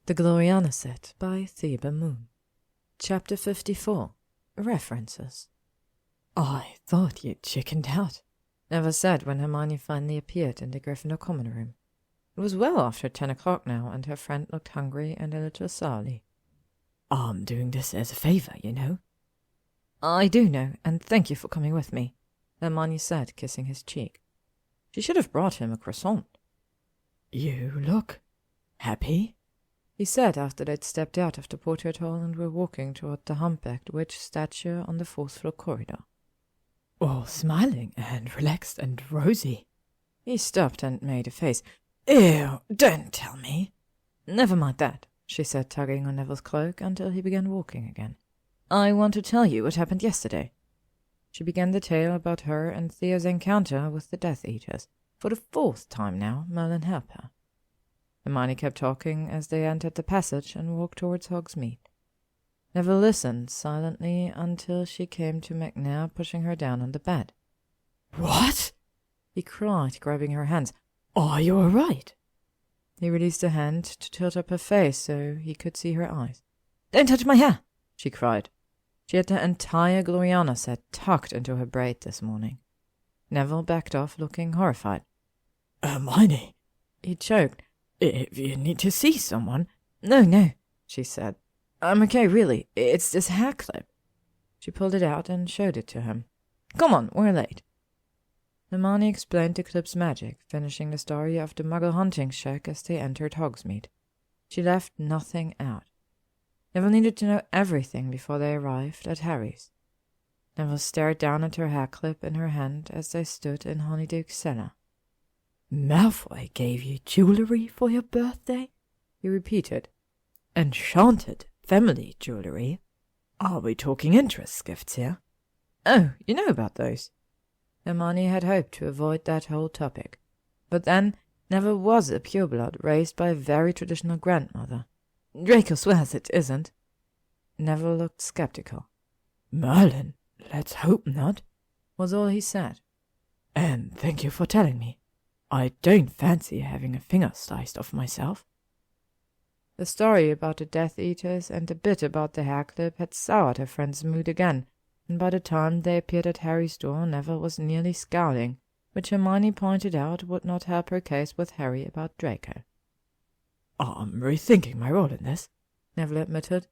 The Gloriana set by ThebeMoon. Chapter 54. References. "I thought you'd chickened out," Neville said when Hermione finally appeared in the Gryffindor common room. It was well after 10 o'clock now, and her friend looked hungry and a little surly. "I'm doing this as a favour, you know." "I do know, and thank you for coming with me," Hermione said, kissing his cheek. She should have brought him a croissant. "You look happy," he said after they'd stepped out of the portrait hall and were walking toward the humpbacked witch statue on the 4th-floor corridor. "All smiling and relaxed and rosy." He stopped and made a face. "Ew, don't tell me." "Never mind that," she said, tugging on Neville's cloak until he began walking again. "I want to tell you what happened yesterday." She began the tale about her and Theo's encounter with the Death Eaters. For the 4th time now, Merlin helped her. Hermione kept talking as they entered the passage and walked towards Hogsmeade. Neville listened silently until she came to McNair pushing her down on the bed. "What?" he cried, grabbing her hands. "Are you all right?" He released a hand to tilt up her face so he could see her eyes. "Don't touch my hair!" she cried. She had the entire Gloriana set tucked into her braid this morning. Neville backed off, looking horrified. "Hermione," he choked. "If you need to see someone—" No, she said. "I'm okay, really. It's this hair clip." She pulled it out and showed it to him. "Come on, we're late." Hermione explained the clip's magic, finishing the story of the Muggle hunting shack as they entered Hogsmeade. She left nothing out. Neville needed to know everything before they arrived at Harry's. Neville stared down at her hair clip in her hand as they stood in Honeydukes' cellar. "Malfoy gave you jewellery for your birthday?" he repeated. "Enchanted family jewellery? Are we talking interest gifts here?" "Oh, you know about those." Hermione had hoped to avoid that whole topic. But then, Neville was a pureblood raised by a very traditional grandmother. "Draco swears it isn't." Neville looked skeptical. "Merlin, let's hope not," was all he said. "And thank you for telling me. I don't fancy having a finger sliced off myself." The story about the Death Eaters and a bit about the hair clip had soured her friend's mood again, and by the time they appeared at Harry's door, Neville was nearly scowling, which Hermione pointed out would not help her case with Harry about Draco. "I'm rethinking my role in this," Neville admitted.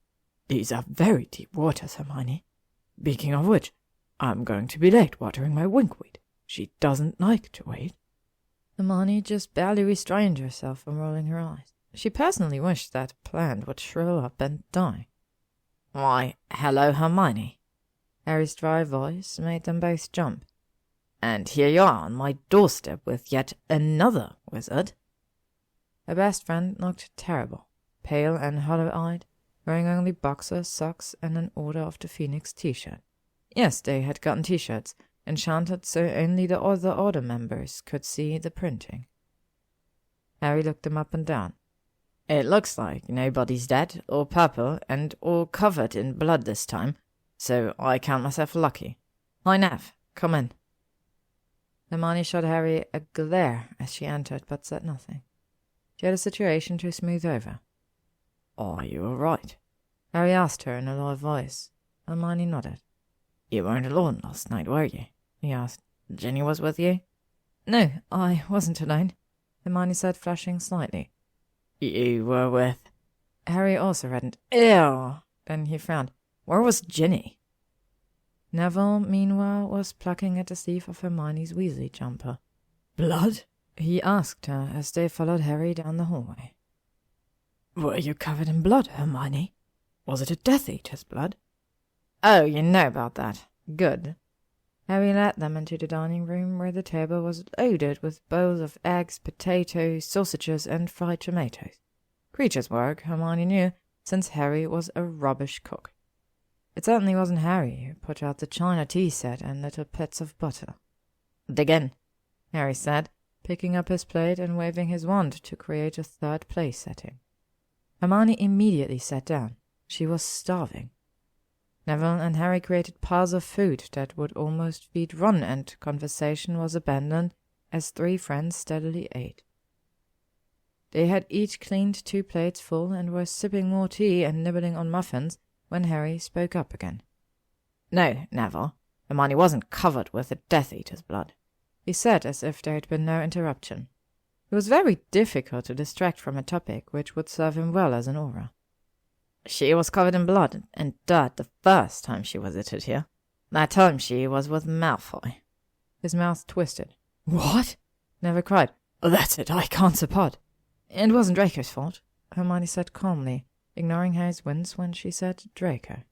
"These are very deep waters, Hermione. Speaking of which, I'm going to be late watering my winkweed. She doesn't like to wait." Hermione just barely restrained herself from rolling her eyes. She personally wished that plant would shrivel up and die. "Why, hello, Hermione." Harry's dry voice made them both jump. "And here you are on my doorstep with yet another wizard." Her best friend looked terrible, pale and hollow-eyed, wearing only boxers, socks, and an Order of the Phoenix t-shirt. Yes, they had gotten t-shirts, enchanted so only the other Order members could see the printing. Harry looked them up and down. "It looks like nobody's dead, or purple, and all covered in blood this time, so I count myself lucky. Hi, Nev, come in." Hermione shot Harry a glare as she entered, but said nothing. She had a situation to smooth over. "Are you all right?" Harry asked her in a low voice. Hermione nodded. "You weren't alone last night, were you?" he asked. "Ginny was with you?" "No, I wasn't alone," Hermione said, flushing slightly. "You were with—" Harry also reddened. "Ew!" Then he frowned. "Where was Ginny?" Neville, meanwhile, was plucking at the sleeve of Hermione's Weasley jumper. "Blood?" he asked her as they followed Harry down the hallway. "Were you covered in blood, Hermione? Was it a Death Eater's blood?" "Oh, you know about that. Good." Harry led them into the dining room where the table was loaded with bowls of eggs, potatoes, sausages, and fried tomatoes. Creature's work, Hermione knew, since Harry was a rubbish cook. It certainly wasn't Harry who put out the china tea set and little pits of butter. "Dig in," Harry said, picking up his plate and waving his wand to create a third place setting. Hermione immediately sat down. She was starving. Neville and Harry created piles of food that would almost feed Ron, and conversation was abandoned as three friends steadily ate. They had each cleaned 2 plates full and were sipping more tea and nibbling on muffins when Harry spoke up again. "No, Neville, Hermione wasn't covered with the Death Eater's blood," he said as if there had been no interruption. It was very difficult to distract from a topic which would serve him well as an aura. "She was covered in blood and dirt the first time she visited here. That time she was with Malfoy." His mouth twisted. "What?" Neville cried. "That's it, I can't support." "It wasn't Draco's fault," Hermione said calmly, ignoring Harry's wince when she said Draco.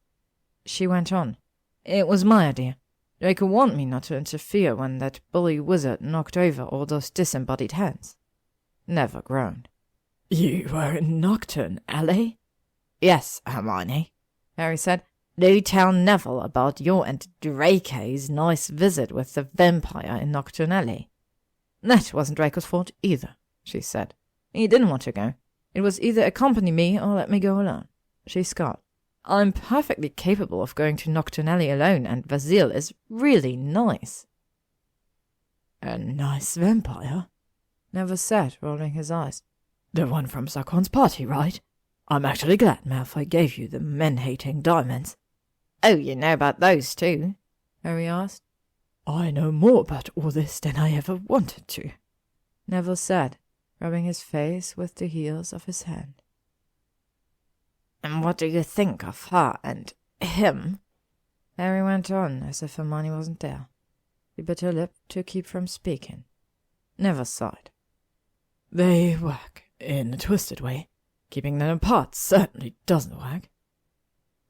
She went on. "It was my idea. Draco warned me not to interfere when that bully wizard knocked over all those disembodied hands." Neville groaned. "You were in Nocturne Alley?" "Yes, Hermione," Harry said. "Do tell Neville about your and Draco's nice visit with the vampire in Nocturne Alley." "That wasn't Draco's fault either," she said. "He didn't want to go. It was either accompany me or let me go alone." She scoffed. "I'm perfectly capable of going to Nocturne Alley alone, and Vasile is really nice." "A nice vampire?" Neville said, rolling his eyes. "The one from Zakon's party, right? I'm actually glad Malfoy gave you the men-hating diamonds." "Oh, you know about those too?" Harry asked. "I know more about all this than I ever wanted to," Neville said, rubbing his face with the heels of his hand. "And what do you think of her and him?" Harry went on as if Hermione wasn't there. He bit her lip to keep from speaking. Neville sighed. "They work, in a twisted way. Keeping them apart certainly doesn't work."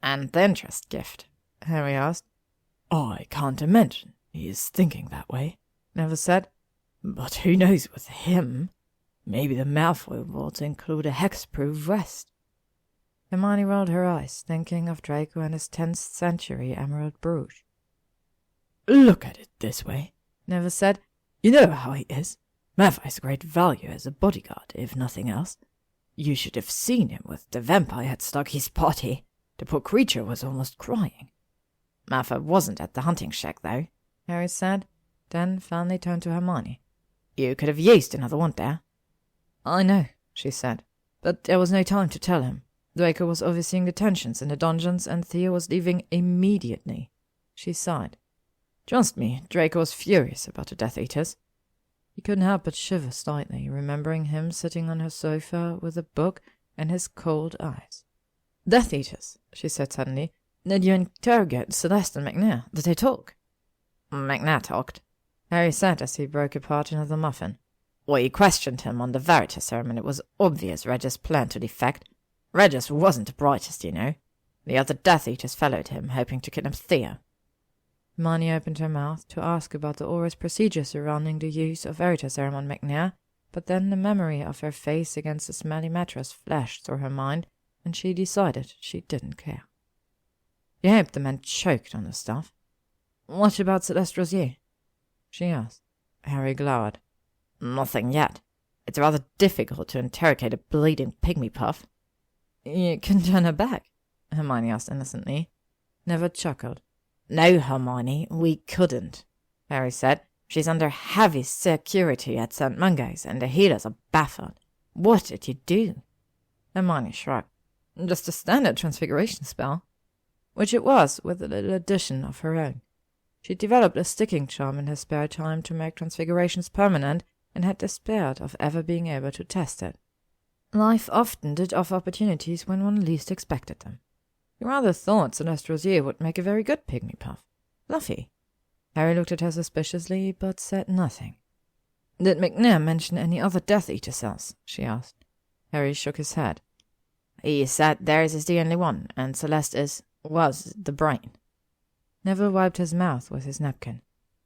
"And the interest gift?" Harry asked. "I can't imagine he's thinking that way," Neville said. "But who knows with him? Maybe the Malfoy vaults include a hexproof vest." Hermione rolled her eyes, thinking of Draco and his 10th century emerald brooch. "Look at it this way," Neville said. "You know how he is. Malfoy's great value as a bodyguard, if nothing else. You should have seen him with the vampire at Snarky's party. The poor creature was almost crying." "Malfoy wasn't at the hunting shack, though," Harry said, then finally turned to Hermione. "You could have used another wand there." "I know," she said, "but there was no time to tell him. Draco was overseeing the tensions in the dungeons, and Theo was leaving immediately." She sighed. "Trust me, Draco was furious about the Death Eaters." He couldn't help but shiver slightly, remembering him sitting on her sofa with a book and his cold eyes. "Death Eaters," she said suddenly. "Did you interrogate Celeste and McNair? Did they talk?" "McNair talked," Harry said as he broke apart another muffin. "We questioned him on the Veritaserum, and it was obvious Regis planned to defect. Regis wasn't the brightest, you know. The other Death Eaters followed him, hoping to kidnap Theo." Hermione opened her mouth to ask about the Aura's procedure surrounding the use of Veritaserum on McNair, but then the memory of her face against the smelly mattress flashed through her mind, and she decided she didn't care. She hoped the man choked on the stuff. "What about Celeste Rosier?" she asked. Harry glowered. "Nothing yet. It's rather difficult to interrogate a bleeding pygmy puff." "You can turn her back?" Hermione asked innocently. Neville chuckled. "No, Hermione, we couldn't," Harry said. "She's under heavy security at St. Mungo's, and the healers are baffled. What did you do?" Hermione shrugged. "Just a standard transfiguration spell." Which it was, with a little addition of her own. She developed a sticking charm in her spare time to make transfigurations permanent, and had despaired of ever being able to test it. Life often did offer opportunities when one least expected them. He rather thought Celeste Rosier would make a very good pygmy puff. Fluffy. Harry looked at her suspiciously, but said nothing. "Did McNair mention any other Death Eater cells?" she asked. Harry shook his head. "He said theirs is the only one, and Celeste was the brain." Neville wiped his mouth with his napkin.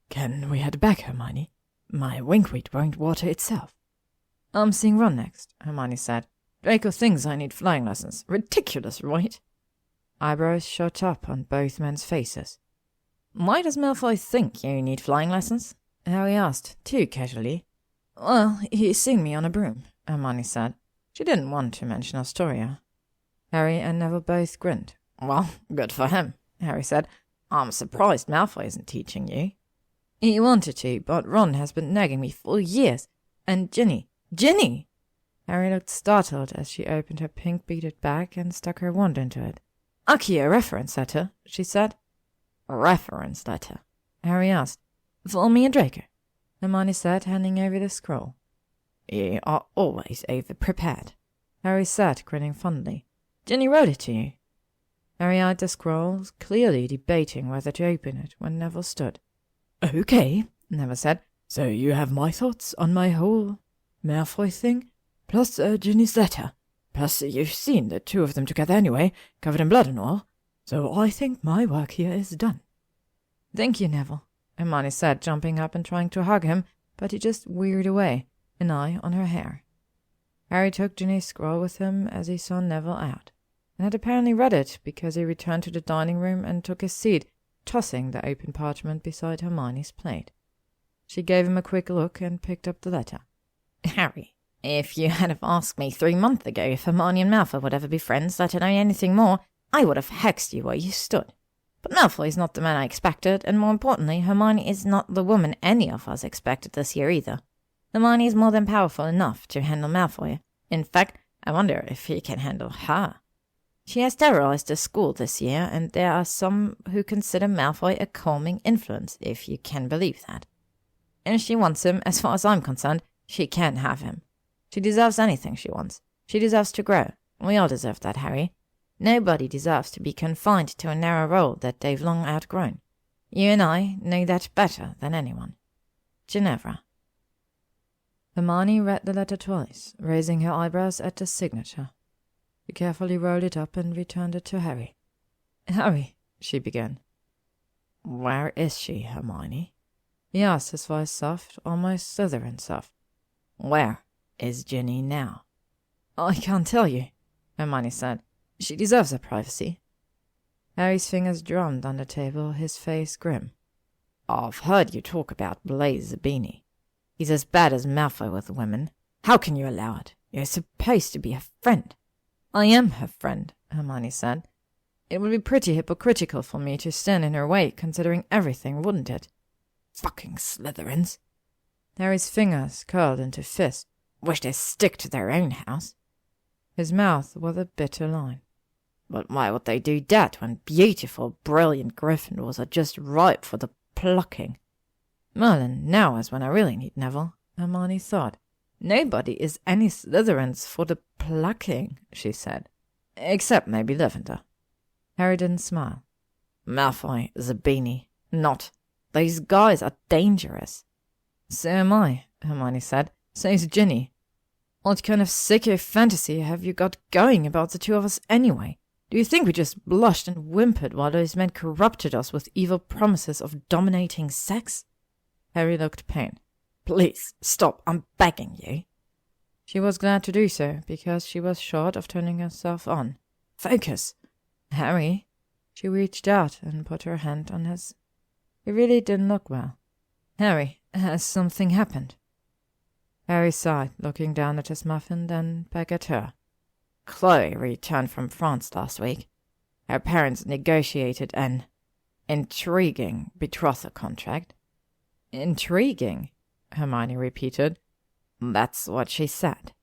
"Can we head back, Hermione? My winkweed won't water itself." "I'm seeing Ron next," Hermione said. "Draco thinks I need flying lessons. Ridiculous, right?" Eyebrows shot up on both men's faces. "Why does Malfoy think you need flying lessons?" Harry asked, too casually. "Well, he's seen me on a broom," Hermione said. She didn't want to mention Astoria. Harry and Neville both grinned. "Well, good for him," Harry said. "I'm surprised Malfoy isn't teaching you." "He wanted to, but Ron has been nagging me for years. And Ginny! Ginny!" Harry looked startled as she opened her pink-beaded bag and stuck her wand into it. "Accio reference letter," she said. "Reference letter?" Harry asked. "For me and Draco," Hermione said, handing over the scroll. "You are always over-prepared," Harry said, grinning fondly. "Ginny wrote it to you." Harry eyed the scroll, clearly debating whether to open it when Neville stood. "Okay," Neville said. "So you have my thoughts on my whole Malfoy thing, plus Ginny's letter. Plus you've seen the two of them together anyway, covered in blood and all. So I think my work here is done." "Thank you, Neville," Hermione said, jumping up and trying to hug him, but he just wearied away, an eye on her hair. Harry took Ginny's scroll with him as he saw Neville out, and had apparently read it because he returned to the dining room and took his seat, tossing the open parchment beside Hermione's plate. She gave him a quick look and picked up the letter. "Harry, if you had have asked me 3 months ago if Hermione and Malfoy would ever be friends, let alone anything more, I would have hexed you where you stood. But Malfoy is not the man I expected, and more importantly, Hermione is not the woman any of us expected this year either. Hermione is more than powerful enough to handle Malfoy. In fact, I wonder if he can handle her. She has terrorized the school this year, and there are some who consider Malfoy a calming influence, if you can believe that. And if she wants him, as far as I'm concerned, she can have him. She deserves anything she wants. She deserves to grow. We all deserve that, Harry. Nobody deserves to be confined to a narrow role that they've long outgrown. You and I know that better than anyone. Ginevra." Hermione read the letter twice, raising her eyebrows at the signature. She carefully rolled it up and returned it to Harry. "Harry," she began. "Where is she, Hermione?" he asked, his voice soft, almost Slytherin soft. "Where is Ginny now?" "I can't tell you," Hermione said. "She deserves her privacy." Harry's fingers drummed on the table, his face grim. "I've heard you talk about Blaise Zabini. He's as bad as Malfoy with women. How can you allow it? You're supposed to be her friend." "I am her friend," Hermione said. "It would be pretty hypocritical for me to stand in her way, considering everything, wouldn't it?" "Fucking Slytherins." Harry's fingers curled into fists. "Wish they'd stick to their own house." His mouth was a bitter line. "But why would they do that when beautiful, brilliant Gryffindors are just ripe for the plucking?" "Merlin, now is when I really need Neville," Hermione thought. "Nobody is any Slytherins for the plucking," she said. "Except maybe Lavender." Harry didn't smile. "Malfoy, Zabini, not. These guys are dangerous." "So am I," Hermione said. "So is Ginny. What kind of sicko fantasy have you got going about the two of us anyway? Do you think we just blushed and whimpered while those men corrupted us with evil promises of dominating sex?" Harry looked pained. "Please, stop, I'm begging you." She was glad to do so, because she was short of turning herself on. "Focus." "Harry." She reached out and put her hand on his. He really didn't look well. "Harry, has something happened?" Harry sighed, looking down at his muffin, then back at her. "Chloe returned from France last week. Her parents negotiated an intriguing betrothal contract." "Intriguing?" Hermione repeated. "That's what she said."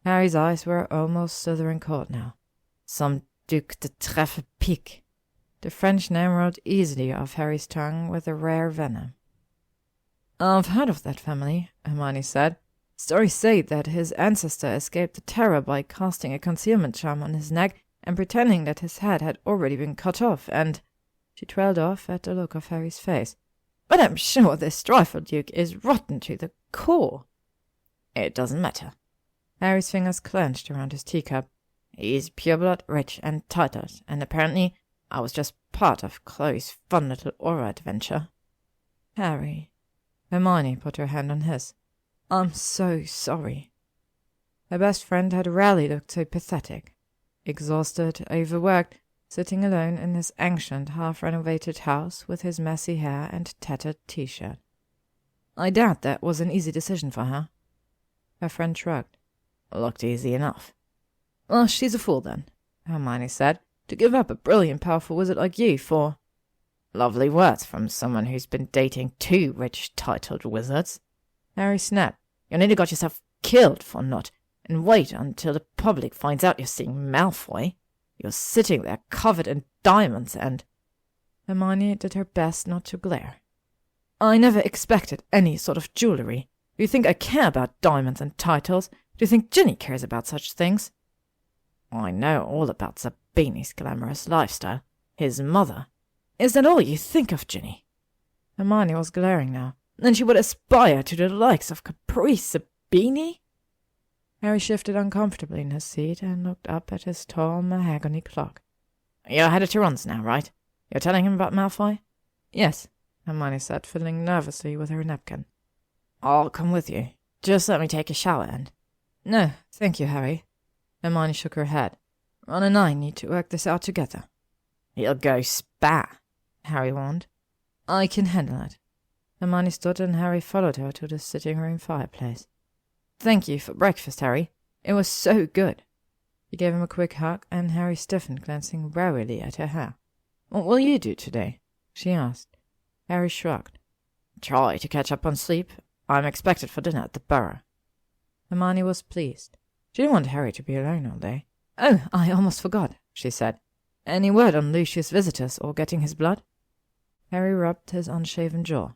Harry's eyes were almost Slytherin cold now. "Some Duc de Treffe-Pique." The French name rolled easily off Harry's tongue with a rare venom. "I've heard of that family," Hermione said. "Stories say that his ancestor escaped the terror by casting a concealment charm on his neck and pretending that his head had already been cut off, and—" She trailed off at the look of Harry's face. "But I'm sure this Duke is rotten to the core." "It doesn't matter." Harry's fingers clenched around his teacup. "He's pureblood, rich, and titled, and apparently I was just part of Chloe's fun little aura adventure." "Harry." Hermione put her hand on his. "I'm so sorry." Her best friend had rarely looked so pathetic. Exhausted, overworked, sitting alone in his ancient, half-renovated house with his messy hair and tattered T-shirt. "I doubt that was an easy decision for her." Her friend shrugged. "Looked easy enough." "Well, she's a fool then," Hermione said, "to give up a brilliant, powerful wizard like you for—" "Lovely words from someone who's been dating 2 rich, titled wizards." Harry snapped. "You nearly got yourself killed for not—" And wait until the public finds out you're seeing Malfoy. You're sitting there covered in diamonds and—" Hermione did her best not to glare. "I never expected any sort of jewellery. Do you think I care about diamonds and titles? Do you think Ginny cares about such things?" "I know all about Zabini's glamorous lifestyle. His mother. Is that all you think of, Ginny?" Hermione was glaring now. "Then she would aspire to the likes of Caprice Zabini?" Harry shifted uncomfortably in his seat and looked up at his tall mahogany clock. "You're headed to Ron's now, right? You're telling him about Malfoy?" "Yes," Hermione said, fiddling nervously with her napkin. "I'll come with you. Just let me take a shower and—" "No, thank you, Harry." Hermione shook her head. "Ron and I need to work this out together." "He'll go spat," Harry warned. "I can handle it." Hermione stood and Harry followed her to the sitting-room fireplace. "Thank you for breakfast, Harry. It was so good." She gave him a quick hug, and Harry stiffened, glancing warily at her hair. "What will you do today?" she asked. Harry shrugged. "Try to catch up on sleep. I'm expected for dinner at the Burrow." Hermione was pleased. She didn't want Harry to be alone all day. "Oh, I almost forgot," she said. "Any word on Lucius' visitors or getting his blood?" Harry rubbed his unshaven jaw.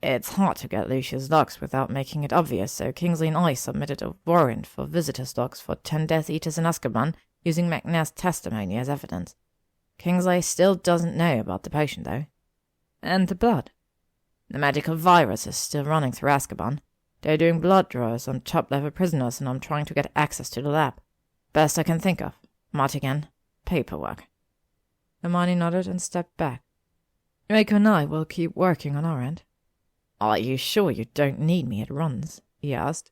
"It's hard to get Lucius' dogs without making it obvious, so Kingsley and I submitted a warrant for visitors' dogs for 10 Death Eaters in Azkaban, using McNair's testimony as evidence. Kingsley still doesn't know about the potion, though." "And the blood?" "The magical virus is still running through Azkaban. They're doing blood draws on top-level prisoners, and I'm trying to get access to the lab. Best I can think of. Martigan, paperwork." Hermione nodded and stepped back. "Draco and I will keep working on our end." "Are you sure you don't need me at Ron's?" he asked.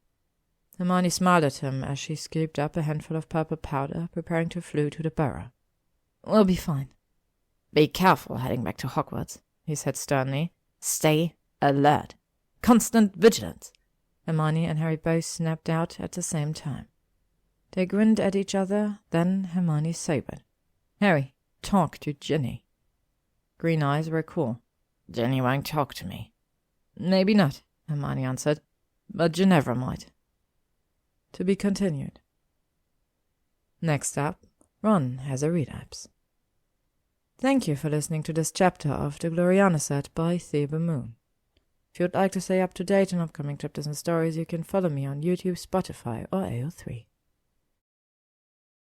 Hermione smiled at him as she scooped up a handful of purple powder, preparing to flee to the Burrow. "We'll be fine." "Be careful heading back to Hogwarts," he said sternly. "Stay alert. Constant vigilance." Hermione and Harry both snapped out at the same time. They grinned at each other, then Hermione sobered. "Harry, talk to Ginny." Green eyes were cool. "Ginny won't talk to me." "Maybe not," Hermione answered, "but Ginevra might." To be continued. Next up, Ron has a relapse. Thank you for listening to this chapter of the Gloriana set by ThebeMoon. If you'd like to stay up to date on upcoming chapters and stories, you can follow me on YouTube, Spotify, or AO3.